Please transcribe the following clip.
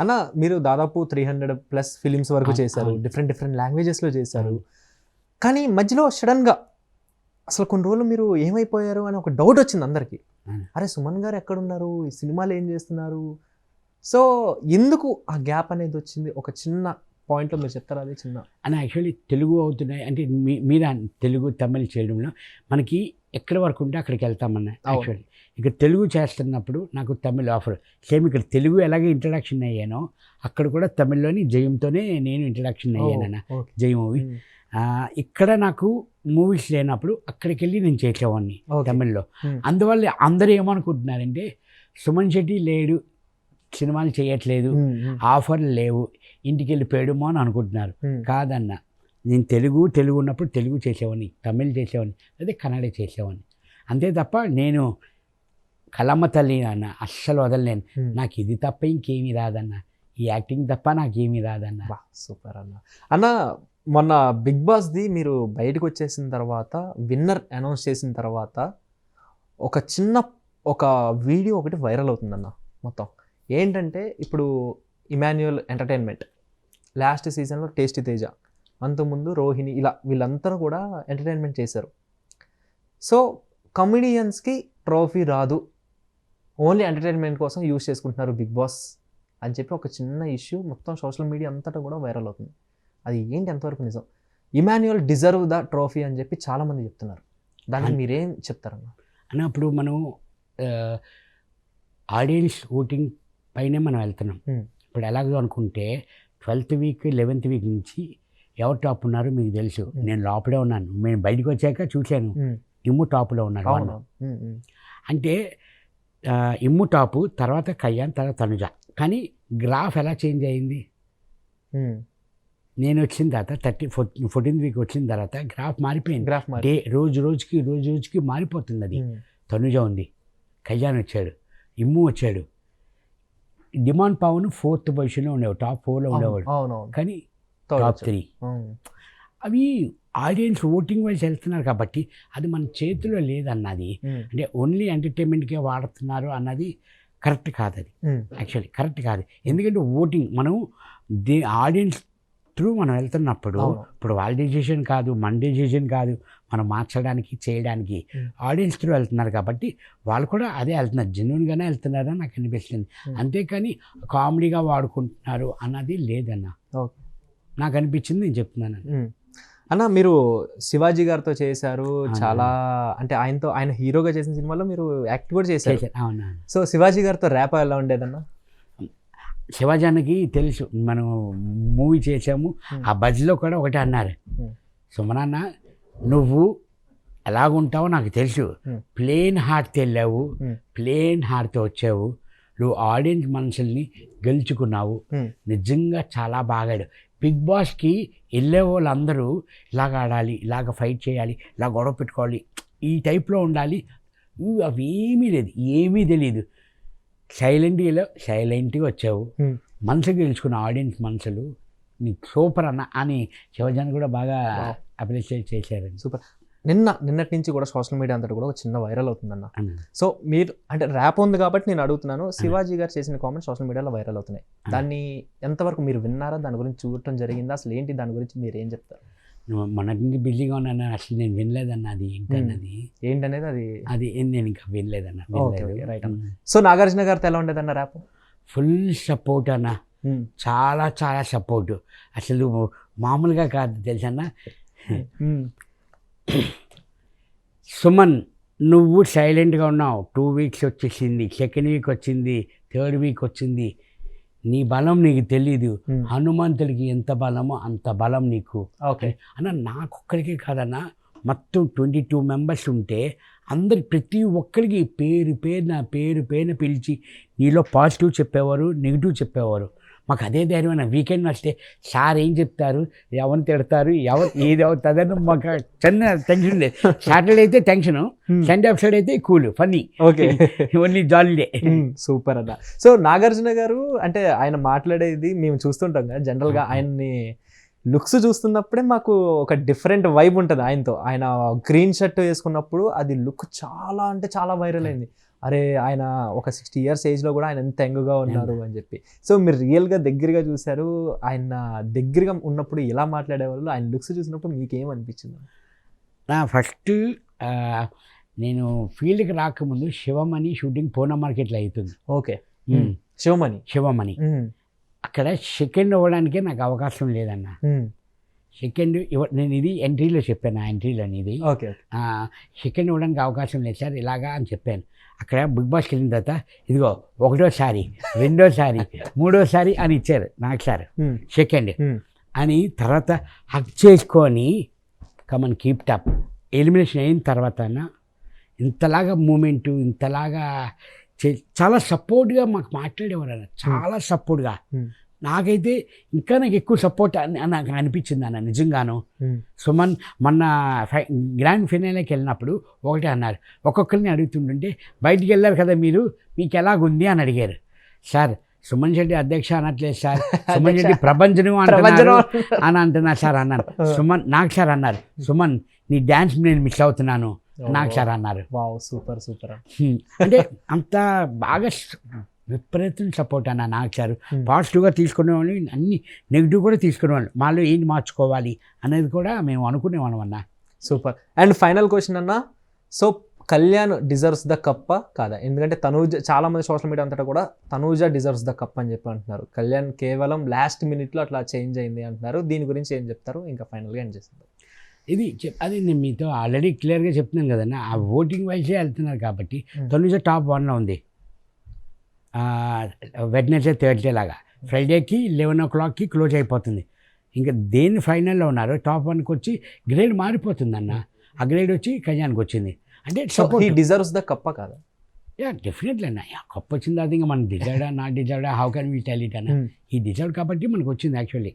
అన్న మీరు దాదాపు 300+ ఫిలిమ్స్ వరకు చేశారు, డిఫరెంట్ లాంగ్వేజెస్లో చేశారు. కానీ మధ్యలో సడన్గా అసలు కొన్ని రోజులు మీరు ఏమైపోయారు అని ఒక డౌట్ వచ్చింది అందరికీ. అరే సుమన్ గారు ఎక్కడున్నారు, ఈ సినిమాలు ఏం చేస్తున్నారు? సో ఎందుకు ఆ గ్యాప్ అనేది వచ్చింది? ఒక చిన్న పాయింట్లో మీరు చెప్తారా? అది చిన్న అని యాక్చువల్లీ తెలుగు అవుతున్నాయి అంటే మీద తెలుగు తమిళ్ చేయడంలో మనకి ఎక్కడి వరకు ఉంటే అక్కడికి వెళ్తామన్నా. యాక్చువల్లీ ఇక్కడ తెలుగు చేస్తున్నప్పుడు నాకు తమిళ్ ఆఫర్ సేమ్. ఇక్కడ తెలుగు ఎలాగే ఇంట్రడక్షన్ అయ్యానో అక్కడ కూడా తమిళ్లోని జయంతోనే నేను ఇంట్రడక్షన్ అయ్యానన్న. జయం మూవీ ఇక్కడ నాకు మూవీస్ లేనప్పుడు అక్కడికి వెళ్ళి నేను చేసేవాడిని తమిళ్లో. అందువల్ల అందరూ ఏమనుకుంటున్నారంటే సుమన్ శెట్టి లేడు, సినిమాలు చేయట్లేదు, ఆఫర్లు లేవు, ఇంటికి వెళ్ళిపోయాడుమో అని అనుకుంటున్నారు. కాదన్న, నేను తెలుగు ఉన్నప్పుడు తెలుగు చేసేవాడిని, తమిళ్ చేసేవాడిని, అదే కన్నడ చేసేవాడిని. అంతే తప్ప నేను కలమ్మ తల్లి అన్న అస్సలు వదలలేను. నాకు ఇది తప్ప ఇంకేమీ రాదన్న, ఈ యాక్టింగ్ తప్ప నాకేమీ రాదన్న. సూపర్ అన్న. అన్న మొన్న బిగ్ బాస్ది మీరు బయటకు వచ్చేసిన తర్వాత, విన్నర్ అనౌన్స్ చేసిన తర్వాత ఒక వీడియో ఒకటి వైరల్ అవుతుందన్న. మొత్తం ఏంటంటే ఇప్పుడు ఇమాన్యుయల్ ఎంటర్టైన్మెంట్ లాస్ట్ సీజన్లో టేస్టీ తేజ, అంతకుముందు రోహిణి, ఇలా వీళ్ళందరూ కూడా ఎంటర్టైన్మెంట్ చేశారు. సో కమెడియన్స్కి ట్రోఫీ రాదు, ఓన్లీ ఎంటర్టైన్మెంట్ కోసం యూజ్ చేసుకుంటున్నారు బిగ్ బాస్ అని చెప్పి ఒక చిన్న ఇష్యూ మొత్తం సోషల్ మీడియా అంతటా కూడా వైరల్ అవుతుంది. అది ఏంటి, ఎంతవరకు నిజం? ఇమాన్యుయల్ డిజర్వ్ ద ట్రోఫీ అని చెప్పి చాలామంది చెప్తున్నారు. దానికి మీరేం చెప్తారన్న? అప్పుడు మనం ఆడియన్స్ ఓటింగ్ పైనే మనం వెళ్తున్నాం. ఇప్పుడు ఎలాగో అనుకుంటే 12th వీక్ 11th వీక్ నుంచి ఎవరు టాప్ ఉన్నారో మీకు తెలుసు. నేను లోపలే ఉన్నాను, నేను బయటకు వచ్చాక చూశాను. ఇమ్ము టాప్లో ఉన్నారు. అంటే ఇమ్ము టాపు, తర్వాత కళ్యాణ్, తర్వాత తనుజ. కానీ గ్రాఫ్ ఎలా చేంజ్ అయింది? నేను వచ్చిన తర్వాత 14th వీక్ వచ్చిన తర్వాత గ్రాఫ్ మారిపోయింది. రోజు రోజుకి మారిపోతుంది. అది తనుజ ఉంది, కళ్యాణ్ వచ్చాడు, ఇమ్ము వచ్చాడు. డిమాండ్ పవన్ 4th పొజిషన్లో ఉండేవాడు, టాప్ 4లో ఉండేవాడు. కానీ టాప్ 3 అవి ఆడియన్స్ ఓటింగ్ వైజ్ వెళ్తున్నారు కాబట్టి అది మన చేతిలో లేదన్నది. అంటే ఓన్లీ ఎంటర్టైన్మెంట్కే వాడుతున్నారు అన్నది కరెక్ట్ కాదు. అది యాక్చువల్లీ కరెక్ట్ కాదు. ఎందుకంటే ఓటింగ్ మనం ఆడియన్స్ త్రూ మనం వెళ్తున్నప్పుడు, ఇప్పుడు వాళ్ళ డెసిషన్ కాదు, మన డెసిషన్ కాదు, మనం మార్చడానికి చేయడానికి ఆడియన్స్ త్రూ వెళ్తున్నారు కాబట్టి వాళ్ళు కూడా అదే వెళ్తున్నారు, జెన్యున్గానే వెళ్తున్నారని నాకు అనిపిస్తుంది. అంతేకాని కామెడీగా వాడుకుంటున్నారు అన్నది లేదన్న నాకు అనిపించింది, నేను చెప్తున్నాను. అన్న మీరు శివాజీ గారితో చేశారు చాలా, అంటే ఆయన హీరోగా చేసిన సినిమాలో మీరు యాక్ట్ కూడా చేశారు. అవునా? సో శివాజీ గారితో ర్యాప్ ఎలా ఉండేదన్న? శివాజానికి తెలుసు, మనం మూవీ చేసాము, ఆ బజ్లో కూడా ఒకటి అన్నారు, సుమనన్న నువ్వు ఎలాగుంటావో నాకు తెలుసు, ప్లేన్ హార్ట్తో వెళ్ళావు, ప్లేన్ హార్ట్తో వచ్చావు, నువ్వు ఆడియన్స్ మనసుల్ని గెలుచుకున్నావు, నిజంగా చాలా బాగాడు. బిగ్ బాస్కి వెళ్ళే వాళ్ళందరూ ఇలాగ ఆడాలి, ఇలాగ ఫైట్ చేయాలి, ఇలా గొడవ పెట్టుకోవాలి, ఈ టైప్లో ఉండాలి. అవి ఏమీ లేదు, ఏమీ తెలియదు. సైలెంట్గా వచ్చావు, మనసు గెలుచుకున్న ఆడియన్స్ మనసులు, నీకు సూపర్ అన్న అని శివజాన్ కూడా బాగా అప్రిషియేట్ చేశారండి. సూపర్. నిన్నటి నుంచి కూడా సోషల్ మీడియా అంతటా కూడా ఒక చిన్న వైరల్ అవుతుందన్న. సో మీరు అంటే ర్యాప్ ఉంది కాబట్టి నేను అడుగుతున్నాను, శివాజీ గారు చేసిన కామెంట్స్ సోషల్ మీడియాలో వైరల్ అవుతున్నాయి, దాన్ని ఎంతవరకు మీరు విన్నారా, దాని గురించి చూడటం జరిగిందా, అసలు ఏంటి దాని గురించి మీరు ఏం చెప్తారు? మనకి బిజీగా ఉన్నాను, అసలు నేను వినలేదన్న. అది ఏంటనేది అది నేను ఇంకా వినలేదన్న. రైట్ అన్న. సో నాగార్జున గారితో ఎలా ఉండేదన్న ర్యాప్? ఫుల్ సపోర్ట్ అన్న, చాలా చాలా సపోర్టు, అసలు మామూలుగా కాదు తెలుసన్న. సుమన్ నువ్వు సైలెంట్గా ఉన్నావు, 2 వీక్స్ వచ్చేసింది, 2nd వీక్ వచ్చింది, 3rd వీక్ వచ్చింది, నీ బలం నీకు తెలీదు. హనుమంతుడికి ఎంత బలమో అంత బలం నీకు. ఓకే అన్న, నాకొక్కడికే కాదన్న, మొత్తం 22 మెంబర్స్ ఉంటే అందరికి ప్రతి ఒక్కరికి పేరు పేరున పిలిచి నీలో పాజిటివ్ చెప్పేవారు, నెగిటివ్ చెప్పేవారు. మాకు అదే ధైర్యం. వీకెండ్ వస్తే సార్ ఏం చెప్తారు, ఎవరిని తిడతారు, ఏది అవుతుందని మాకు చిన్న టెన్షన్ లేదు. సాటర్డే అయితే టెన్షను, సండే ఎపిసోడ్ అయితే cool funny. Okay, only జాలీడే. Super అన్న. సో నాగార్జున గారు అంటే ఆయన మాట్లాడేది మేము చూస్తుంటాం కదా, జనరల్గా ఆయన్ని లుక్స్ చూస్తున్నప్పుడే మాకు ఒక డిఫరెంట్ వైబ్ ఉంటుంది ఆయనతో. ఆయన గ్రీన్ షర్ట్ వేసుకున్నప్పుడు అది లుక్ చాలా అంటే చాలా వైరల్ అయింది. అరే ఆయన ఒక 60 years ఏజ్లో కూడా ఆయన ఎంత యంగ్గా ఉన్నారు అని చెప్పి. సో మీరు రియల్గా దగ్గరగా చూశారు, ఆయన దగ్గరగా ఉన్నప్పుడు ఎలా మాట్లాడేవాళ్ళు, ఆయన లుక్స్ చూసినప్పుడు మీకేమనిపించింది? నా ఫస్ట్ నేను ఫీల్డ్కి రాకముందు శివమణి షూటింగ్ పూనా మార్కెట్లో అవుతుంది. ఓకే, శివమణి. అక్కడ సెకండ్ అవ్వడానికే నాకు అవకాశం లేదన్న. సెకండ్ నేను ఇది ఎంట్రీలో చెప్పాను, ఆ ఎంట్రీలో ఇది ఓకే సెకండ్ ఇవ్వడానికి అవకాశం లేదు సార్ ఇలాగా అని చెప్పాను. అక్కడ బిగ్ బాస్కి వెళ్ళిన తర్వాత ఇదిగో 1వసారి 2వసారి 3వసారి అని ఇచ్చారు నాకు సార్ సెకండ్ అని. తర్వాత హక్ చేసుకొని కమన్ కీప్ టాప్ ఎలిమినేషన్ అయిన తర్వాత ఇంతలాగా మూమెంటు ఇంతలాగా చాలా సపోర్ట్గా మాకు మాట్లాడేవారు అన్న, చాలా సపోర్ట్గా. నాకైతే ఇంకా నాకు ఎక్కువ సపోర్ట్ అని నాకు అనిపించింది అన్న నిజంగాను. సుమన్ మొన్న గ్రాండ్ ఫినాలేకి వెళ్ళినప్పుడు ఒకటే అన్నారు, ఒక్కొక్కరిని అడుగుతుంటుంటే బయటికి వెళ్ళారు కదా మీరు, మీకు ఎలాగుంది అని అడిగారు. సార్ సుమన్ శెట్టి అధ్యక్ష అనట్లేదు సార్, సుమన్ శెట్టి ప్రభంజనం అంటున్నారు అని అంటున్నారు సార్ అన్నాను. సుమన్ నాకు సార్ అన్నారు, సుమన్ నీ డ్యాన్స్ నేను మిస్ అవుతున్నాను నాకు సార్ అన్నారు. Super super. అంటే అంత బాగా విపరీతం సపోర్ట్ అన్న నాకు సార్. పాజిటివ్గా తీసుకునేవాళ్ళు, అన్ని నెగిటివ్ కూడా తీసుకునేవాళ్ళు. మాలో ఏంటి మార్చుకోవాలి అనేది కూడా మేము అనుకునేవాళ్ళం అన్న. సూపర్. అండ్ ఫైనల్ క్వశ్చన్ అన్న, so Kalyan deserves the cup కాదా? ఎందుకంటే తనూజ, చాలా మంది సోషల్ మీడియా అంతటా కూడా తనూజ డిజర్వ్స్ ద కప్ అని చెప్పి అంటున్నారు. కళ్యాణ్ కేవలం లాస్ట్ మినిట్లో అట్లా చేంజ్ అయింది అంటున్నారు. దీని గురించి ఏం చెప్తారు? ఇంకా ఫైనల్గా ఏం చేస్తారు? ఇది అది నేను మీతో ఆల్రెడీ క్లియర్గా చెప్తున్నాను కదన్నా, ఆ ఓటింగ్ వైజే వెళ్తున్నారు కాబట్టి తనూజ టాప్ 1లో ఉంది. వెడ్నెస్డే థర్స్డే లాగా ఫ్రైడేకి 11 o'clockకి క్లోజ్ అయిపోతుంది. ఇంకా దేని ఫైనల్లో ఉన్నారు టాప్ 1కి వచ్చి గ్రేడ్ మారిపోతుంది అన్న. ఆ గ్రేడ్ వచ్చి కళ్యాణ్కి వచ్చింది. అంటే సపోర్ట్ డిజర్వ్స్ ద కప్ కాదా? డెఫినెట్లీ అన్న. కప్ వచ్చింది అది ఇంకా మనం డిజర్వ్డా నాట్ డిజర్వ్డా how can we tell it అన్న. ఈ డిజర్వ్ కాబట్టి మనకు వచ్చింది యాక్చువల్లీ.